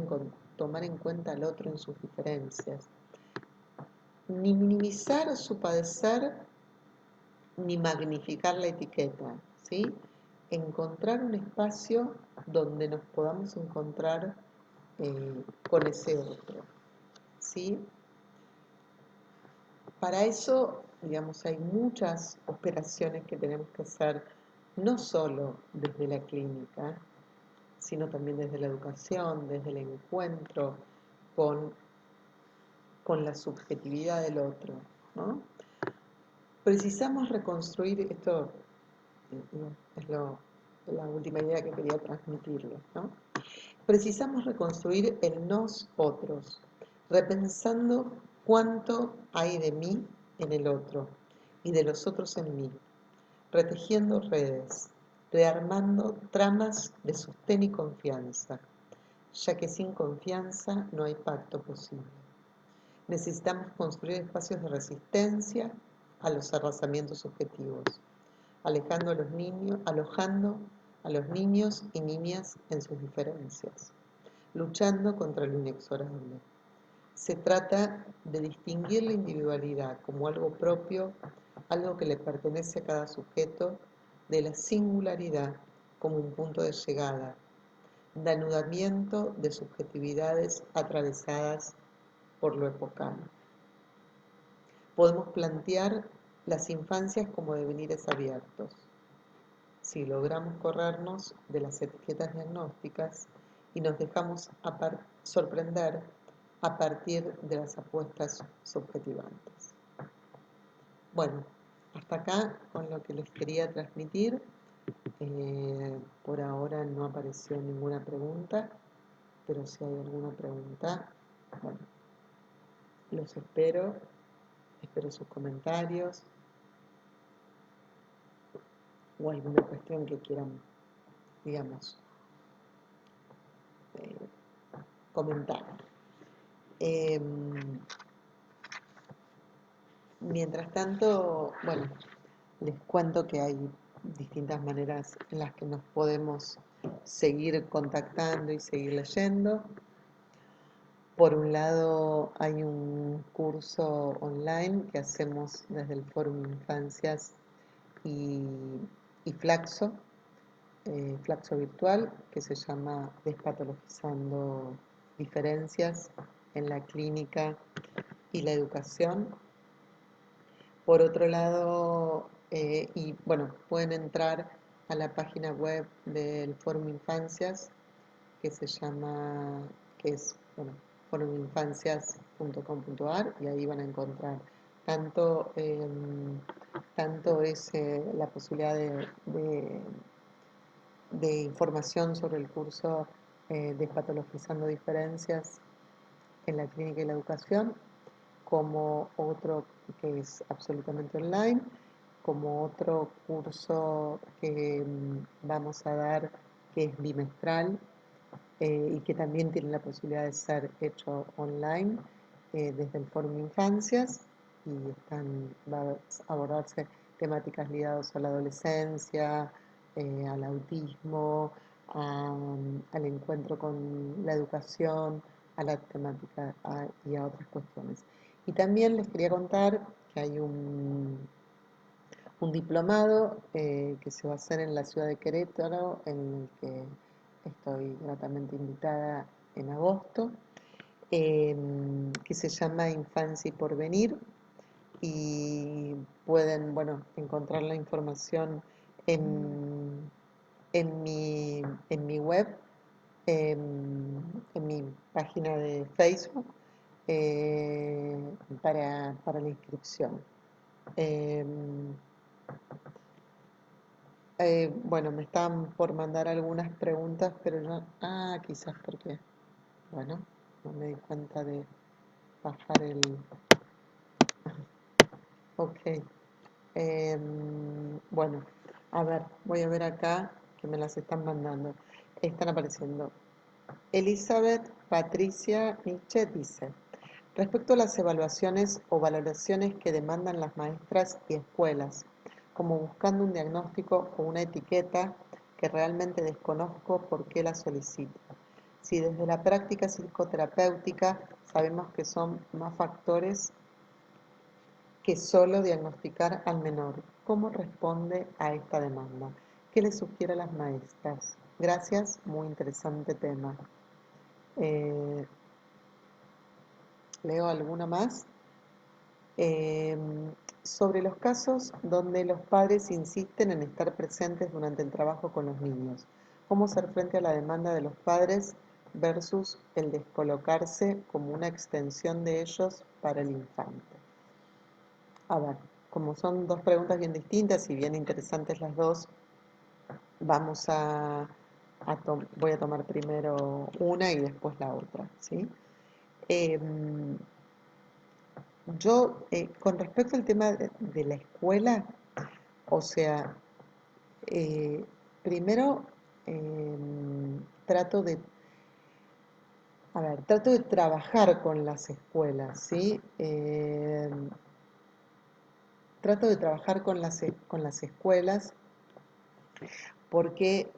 tomar en cuenta al otro en sus diferencias, ni minimizar su padecer, ni magnificar la etiqueta, ¿sí? Encontrar un espacio donde nos podamos encontrar con ese otro, ¿sí? Para eso, digamos, hay muchas operaciones que tenemos que hacer, no solo desde la clínica, sino también desde la educación, desde el encuentro con, con la subjetividad del otro, ¿no? Precisamos reconstruir, esto es la última idea que quería transmitirles, ¿no? Precisamos reconstruir el nos-otros, repensando cuánto hay de mí en el otro y de los otros en mí, retejiendo redes, rearmando tramas de sostén y confianza, ya que sin confianza no hay pacto posible. Necesitamos construir espacios de resistencia a los arrasamientos subjetivos, alojando a los niños y niñas en sus diferencias, luchando contra lo inexorable. Se trata de distinguir la individualidad como algo propio, algo que le pertenece a cada sujeto, de la singularidad como un punto de llegada, de anudamiento de subjetividades atravesadas por lo epocal. Podemos plantear las infancias como devenires abiertos, si logramos corrernos de las etiquetas diagnósticas y nos dejamos sorprender a partir de las apuestas subjetivantes. Bueno, hasta acá con lo que les quería transmitir. Por ahora no apareció ninguna pregunta, pero si hay alguna pregunta, bueno, los espero sus comentarios o alguna cuestión que quieran, digamos, comentar. Mientras tanto, bueno, les cuento que hay distintas maneras en las que nos podemos seguir contactando y seguir leyendo. Por un lado, hay un curso online que hacemos desde el Fórum Infancias y, y Flaxo, Flaxo Virtual, que se llama Despatologizando diferencias en la clínica y la educación. Por otro lado, y bueno, pueden entrar a la página web del Fórum Infancias, que se llama, que es, bueno, foruminfancias.com.ar, y ahí van a encontrar tanto, tanto la posibilidad de información sobre el curso Despatologizando diferencias en la clínica y la educación, como otro que es absolutamente online, como otro curso que vamos a dar que es bimestral, y que también tiene la posibilidad de ser hecho online desde el Fórum Infancias, y va a abordarse temáticas ligadas a la adolescencia, al autismo, al encuentro con la educación, a la temática y a otras cuestiones. Y también les quería contar que hay un diplomado que se va a hacer en la ciudad de Querétaro, en el que estoy gratamente invitada en agosto, que se llama Infancia y Porvenir, y pueden, bueno, encontrar la información en, en mi web, en mi página de Facebook, eh, para la inscripción. Eh, bueno, me están por mandar algunas preguntas, pero yo, quizás porque, bueno, no me di cuenta de bajar el, ok. Bueno, a ver, voy a ver acá que me las están mandando. Están apareciendo. Elizabeth Patricia Nietzsche dice, respecto a las evaluaciones o valoraciones que demandan las maestras y escuelas, como buscando un diagnóstico o una etiqueta que realmente desconozco por qué la solicito. Si desde la práctica psicoterapéutica sabemos que son más factores que solo diagnosticar al menor, ¿cómo responde a esta demanda? ¿Qué le sugiere a las maestras? Gracias, muy interesante tema. Eh, ¿Leo alguna más? Eh, Sobre los casos donde los padres insisten en estar presentes durante el trabajo con los niños. ¿Cómo hacer frente a la demanda de los padres versus el descolocarse como una extensión de ellos para el infante? A ver, como son dos preguntas bien distintas y bien interesantes las dos, vamos voy a tomar primero una y después la otra, ¿sí? Em, con respecto al tema de la escuela, o sea, eh, primero trato de, a ver, trato de trabajar con las escuelas, ¿sí? Trato de trabajar con las escuelas porque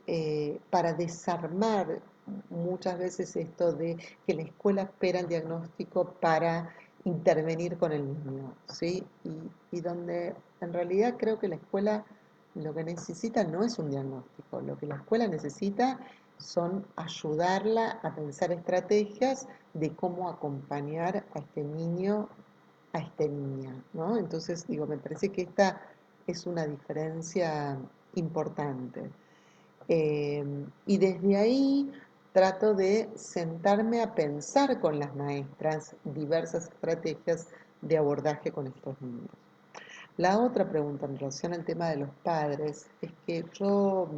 para desarmar muchas veces esto de que la escuela espera el diagnóstico para intervenir con el niño, ¿sí? Y donde en realidad creo que la escuela lo que necesita no es un diagnóstico, lo que la escuela necesita son ayudarla a pensar estrategias de cómo acompañar a este niño, a esta niña, ¿no? Entonces, digo, me parece que esta es una diferencia importante. Y desde ahí trato de sentarme a pensar con las maestras diversas estrategias de abordaje con estos niños. La otra pregunta en relación al tema de los padres es que yo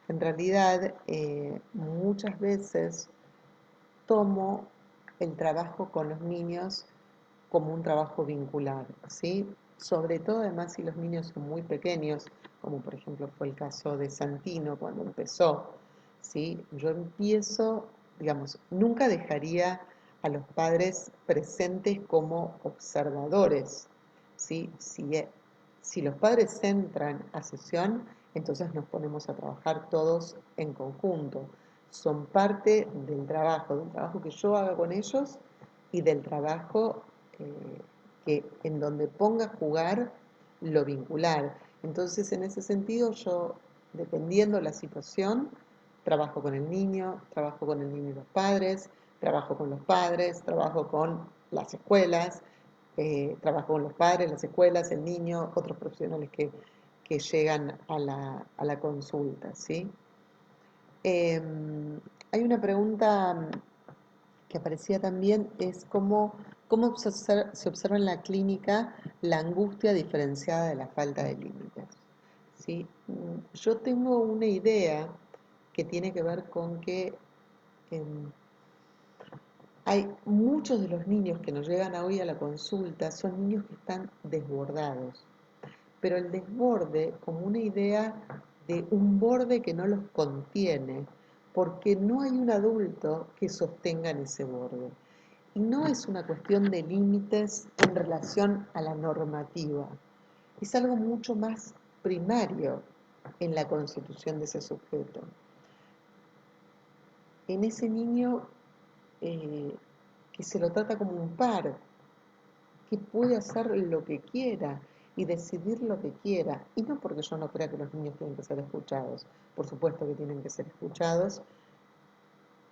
en realidad muchas veces tomo el trabajo con los niños como un trabajo vincular, ¿sí? Sobre todo además si los niños son muy pequeños, como por ejemplo fue el caso de Santino cuando empezó, ¿sí? Yo empiezo, digamos, nunca dejaría a los padres presentes como observadores, ¿sí? Si los padres entran a sesión, entonces nos ponemos a trabajar todos en conjunto. son parte del trabajo que yo haga con ellos y del trabajo que en donde ponga a jugar lo vincular. Entonces, en ese sentido, yo, dependiendo la situación, trabajo con el niño, trabajo con el niño y los padres, trabajo con los padres, trabajo con las escuelas, trabajo con los padres, las escuelas, el niño, otros profesionales que llegan a la consulta, ¿sí? Hay una pregunta que aparecía también, es cómo se observa en la clínica la angustia diferenciada de la falta de límites. ¿Sí? Yo tengo una idea que tiene que ver con que em, hay muchos de los niños que nos llegan hoy a la consulta son niños que están desbordados, pero el desborde como una idea de un borde que no los contiene, porque no hay un adulto que sostenga en ese borde. Y no es una cuestión de límites en relación a la normativa, es algo mucho más primario en la constitución de ese sujeto. En ese niño eh, que se lo trata como un par, que puede hacer lo que quiera y decidir lo que quiera. Y no porque yo no crea que los niños tienen que ser escuchados, por supuesto que tienen que ser escuchados,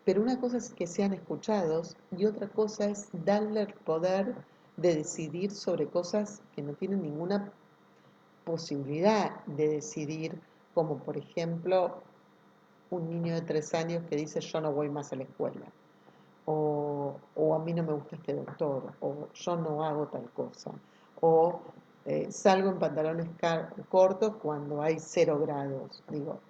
pero una cosa es que sean escuchados y otra cosa es darle el poder de decidir sobre cosas que no tienen ninguna posibilidad de decidir, como por ejemplo un niño de 3 años que dice yo no voy más a la escuela, o a mí no me gusta este doctor, o yo no hago tal cosa, o salgo en pantalones cortos cuando hay 0 grados. Digo,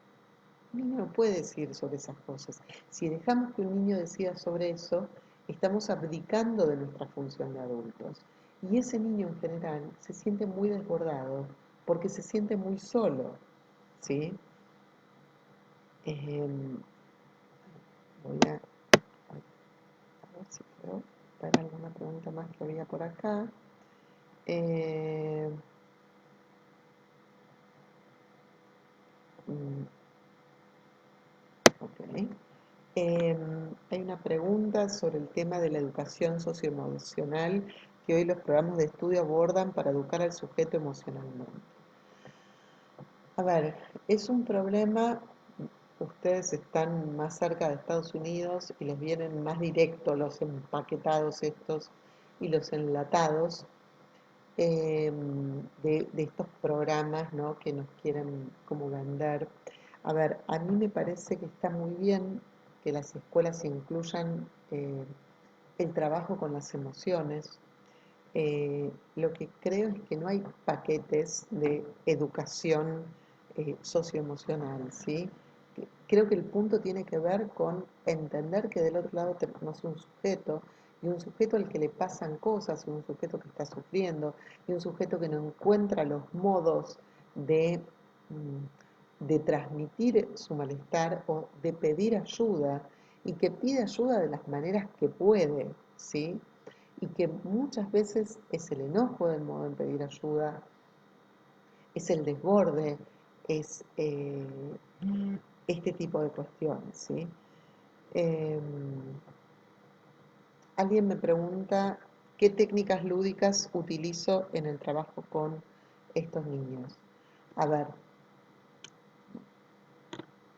un niño no puede decir sobre esas cosas. Si dejamos que un niño decida sobre eso, estamos abdicando de nuestra función de adultos. Y ese niño en general se siente muy desbordado porque se siente muy solo, ¿sí? Em, voy a ver si puedo ver alguna pregunta más que había por acá. Eh, mm, ok. Hay una pregunta sobre el tema de la educación socioemocional que hoy los programas de estudio abordan para educar al sujeto emocionalmente. A ver, es un problema, ustedes están más cerca de Estados Unidos y les vienen más directos los empaquetados estos y los enlatados de estos programas, ¿no?, que nos quieren como vender. A ver, a mí me parece que está muy bien que las escuelas incluyan el trabajo con las emociones. Lo que creo es que no hay paquetes de educación socioemocional, ¿sí? Creo que el punto tiene que ver con entender que del otro lado tenemos un sujeto, y un sujeto al que le pasan cosas, y un sujeto que está sufriendo, y un sujeto que no encuentra los modos de transmitir su malestar o de pedir ayuda, y que pide ayuda de las maneras que puede, ¿sí? Y que muchas veces es el enojo del modo de pedir ayuda, es el desborde, es este tipo de cuestiones, ¿sí? Eh, Alguien me pregunta qué técnicas lúdicas utilizo en el trabajo con estos niños. A ver,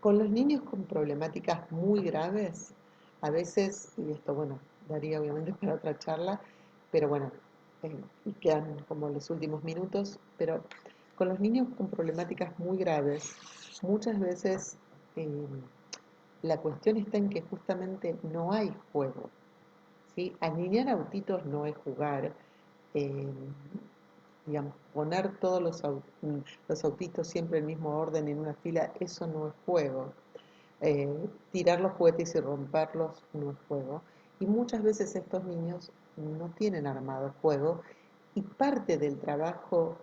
con los niños con problemáticas muy graves, a veces, y esto bueno, daría obviamente para otra charla, pero bueno, quedan como los últimos minutos, pero con los niños con problemáticas muy graves, muchas veces eh, la cuestión está en que justamente no hay juego, ¿sí? Alinear autitos no es jugar, eh, digamos, poner todos los autitos siempre en el mismo orden en una fila, eso no es juego. Tirar los juguetes y romperlos no es juego. Y muchas veces estos niños no tienen armado el juego y parte del trabajo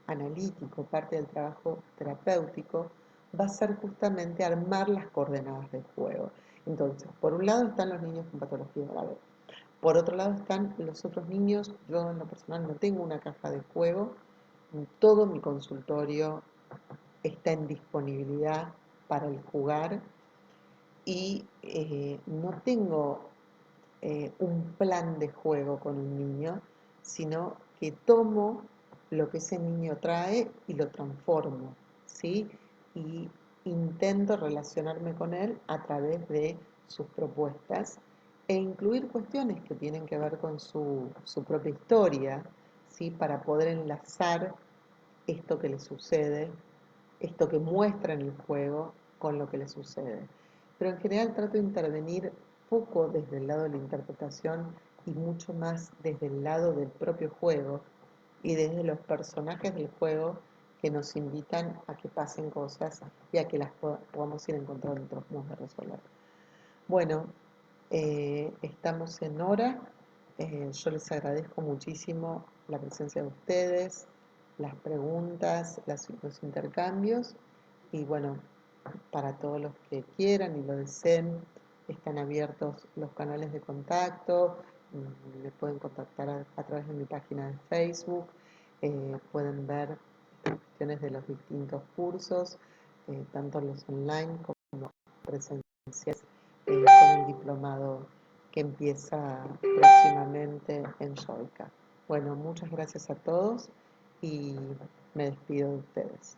analítico, parte del trabajo terapéutico va a ser justamente armar las coordenadas del juego. Entonces, por un lado están los niños con patología grave. Por otro lado están los otros niños. Yo en lo personal no tengo una caja de juego. Todo mi consultorio está en disponibilidad para el jugar. y no tengo un plan de juego con un niño, sino que tomo lo que ese niño trae y lo transformo, ¿sí? Y intento relacionarme con él a través de sus propuestas e incluir cuestiones que tienen que ver con su propia historia, ¿sí? Para poder enlazar esto que le sucede, esto que muestra en el juego con lo que le sucede. Pero en general trato de intervenir poco desde el lado de la interpretación y mucho más desde el lado del propio juego y desde los personajes del juego que nos invitan a que pasen cosas y a que las podamos ir encontrando otros modos de resolver. Bueno, estamos en hora. Yo les agradezco muchísimo la presencia de ustedes, las preguntas, los intercambios y bueno, para todos los que quieran y lo deseen, están abiertos los canales de contacto, me pueden contactar a través de mi página de Facebook, pueden ver cuestiones de los distintos cursos, tanto los online como presenciales, con el diplomado que empieza próximamente en Yoica. Bueno, muchas gracias a todos y me despido de ustedes.